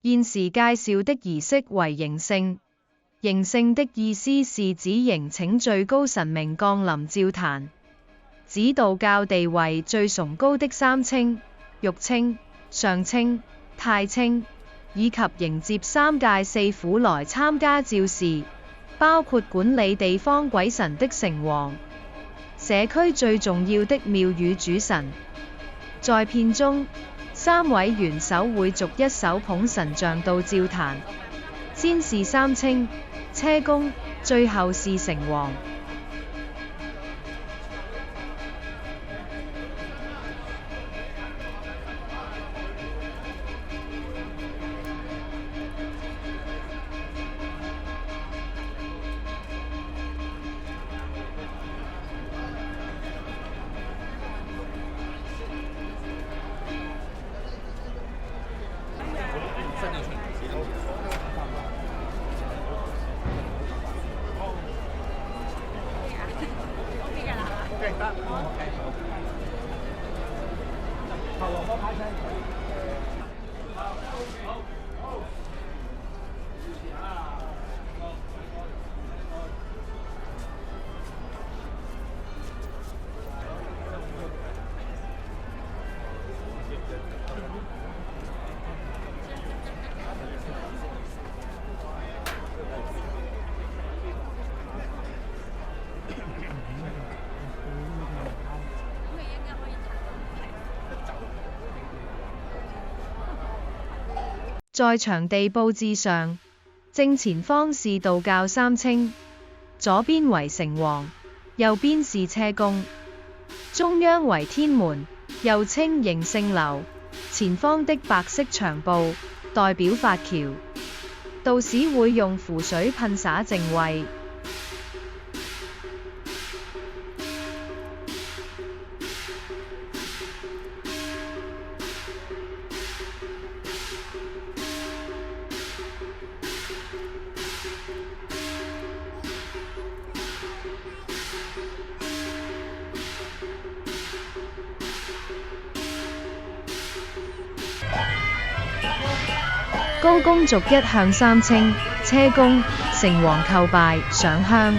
現時介紹的儀式為迎聖。迎聖的意思是指迎請最高神明降臨詔壇，指道教地位最崇高的三清、玉清、上清、太清，以及迎接三界四府來參加詔事，包括管理地方鬼神的城隍、社區最重要的廟宇主神。在片中，三位元首會逐一手捧神像到詔壇，先是三清、車公，最後是城隍。在場地佈置上，正前方是道教三清，左邊為城隍，右邊是車公，中央為天門，又稱迎聖樓。前方的白色長布代表法橋，道士會用符水噴灑正位。高公逐一向三清、車公、城隍叩拜、上香。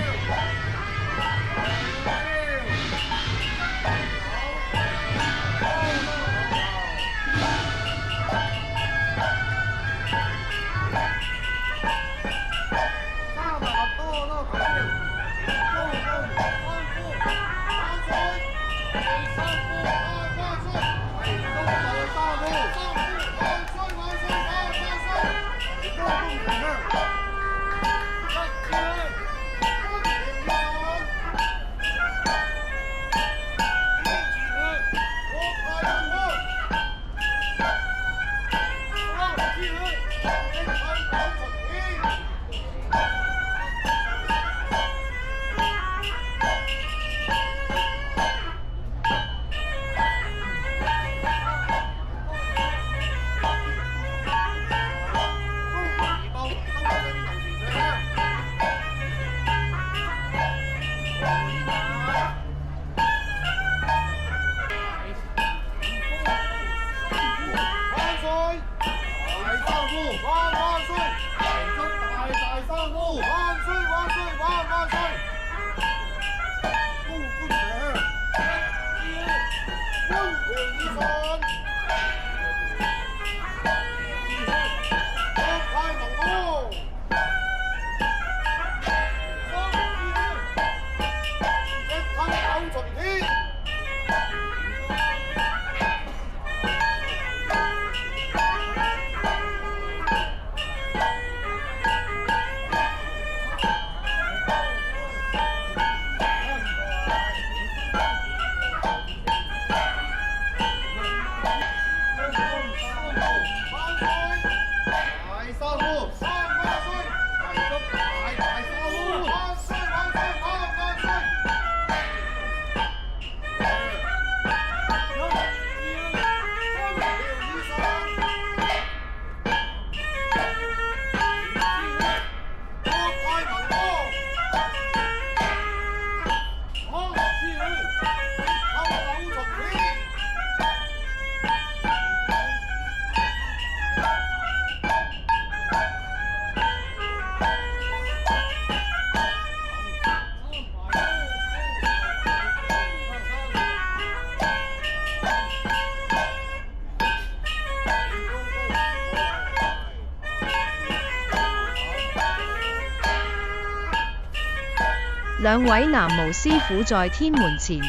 兩位南無師傅在天門前，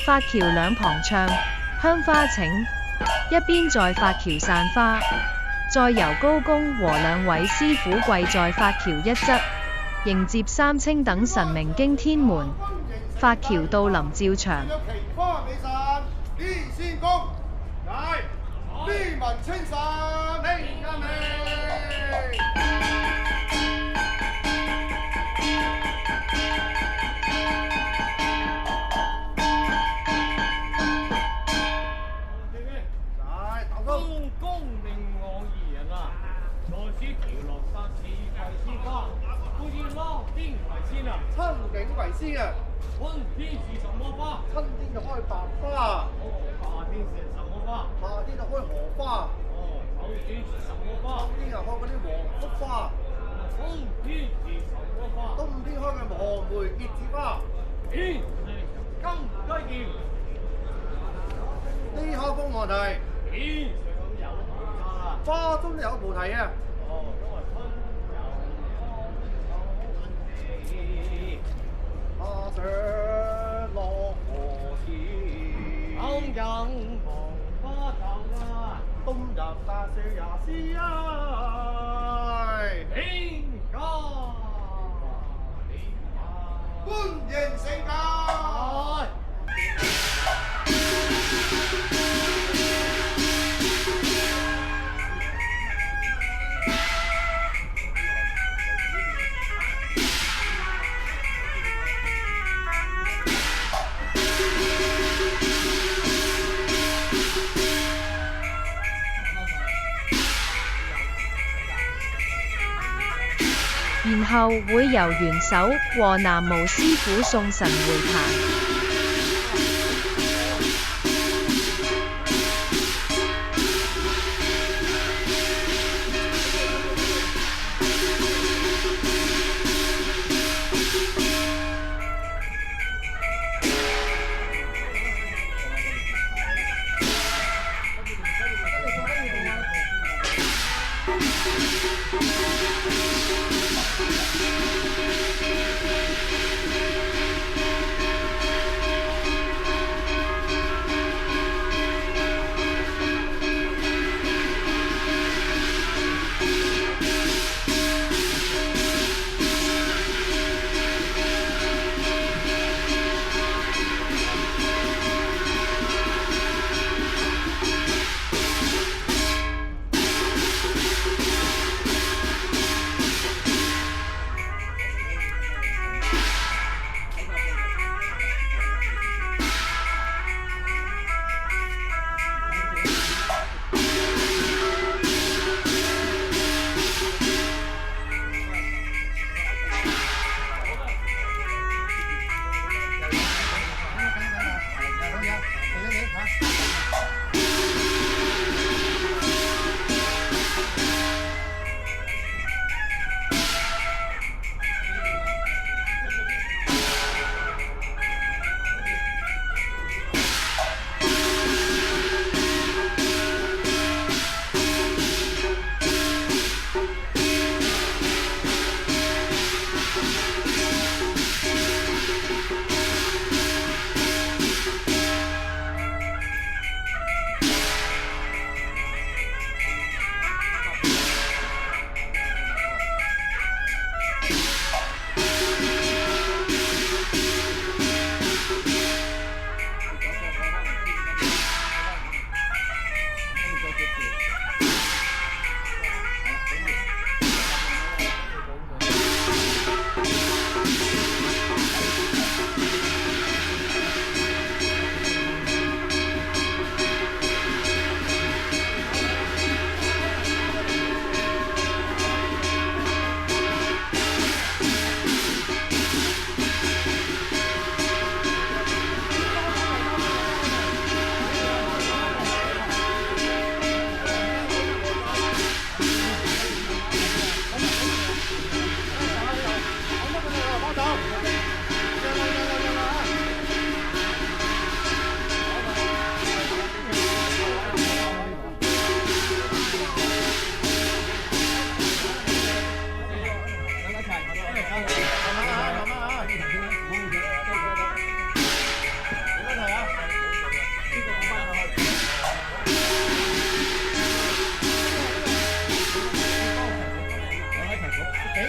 法橋兩旁唱香花請，一邊在法橋散花，再由高公和兩位師傅跪在法橋一側，迎接三清等神明經天門，法橋到臨照場。春景為先啊！春天是什麼花？春天就開白花。夏天是什麼花？夏天就開荷花。秋天是什麼花？秋天就開嗰啲黃菊花。冬天是什麼花？冬天開嘅黃梅結子花。天是金雞叫。呢下風問題。天上有菩薩。花中有菩提啊！下上落河前，東人黃花頭啊，東人大樹也是愛，天家歡迎盛大。然後會由元首和南無師傅送神回壇。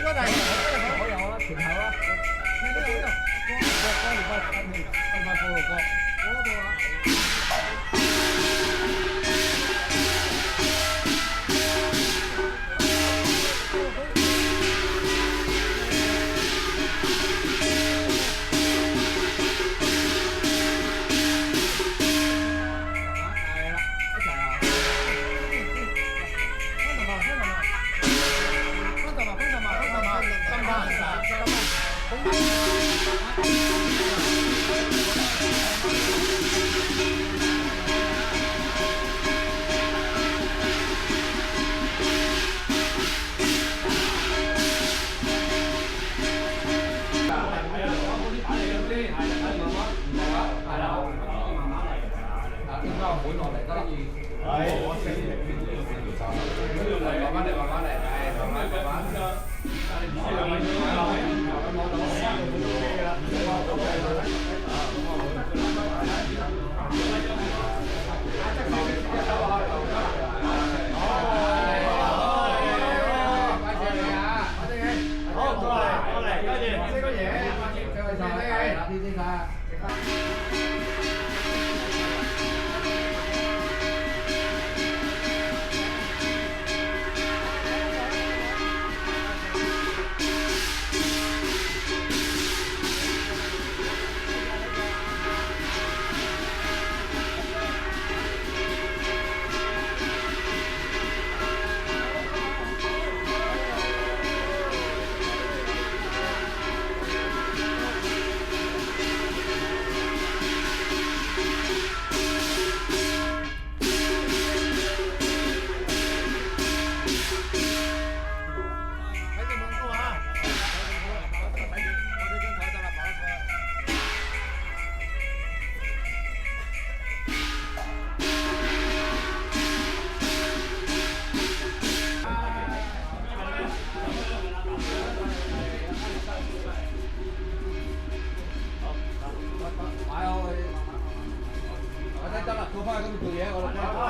嗰個係我有啊，前後啊，呢度呢度，幫你幫跟你跟翻嗰個歌。嗰度啊。我睇得啦，過翻去嗰度做嘢，我哋。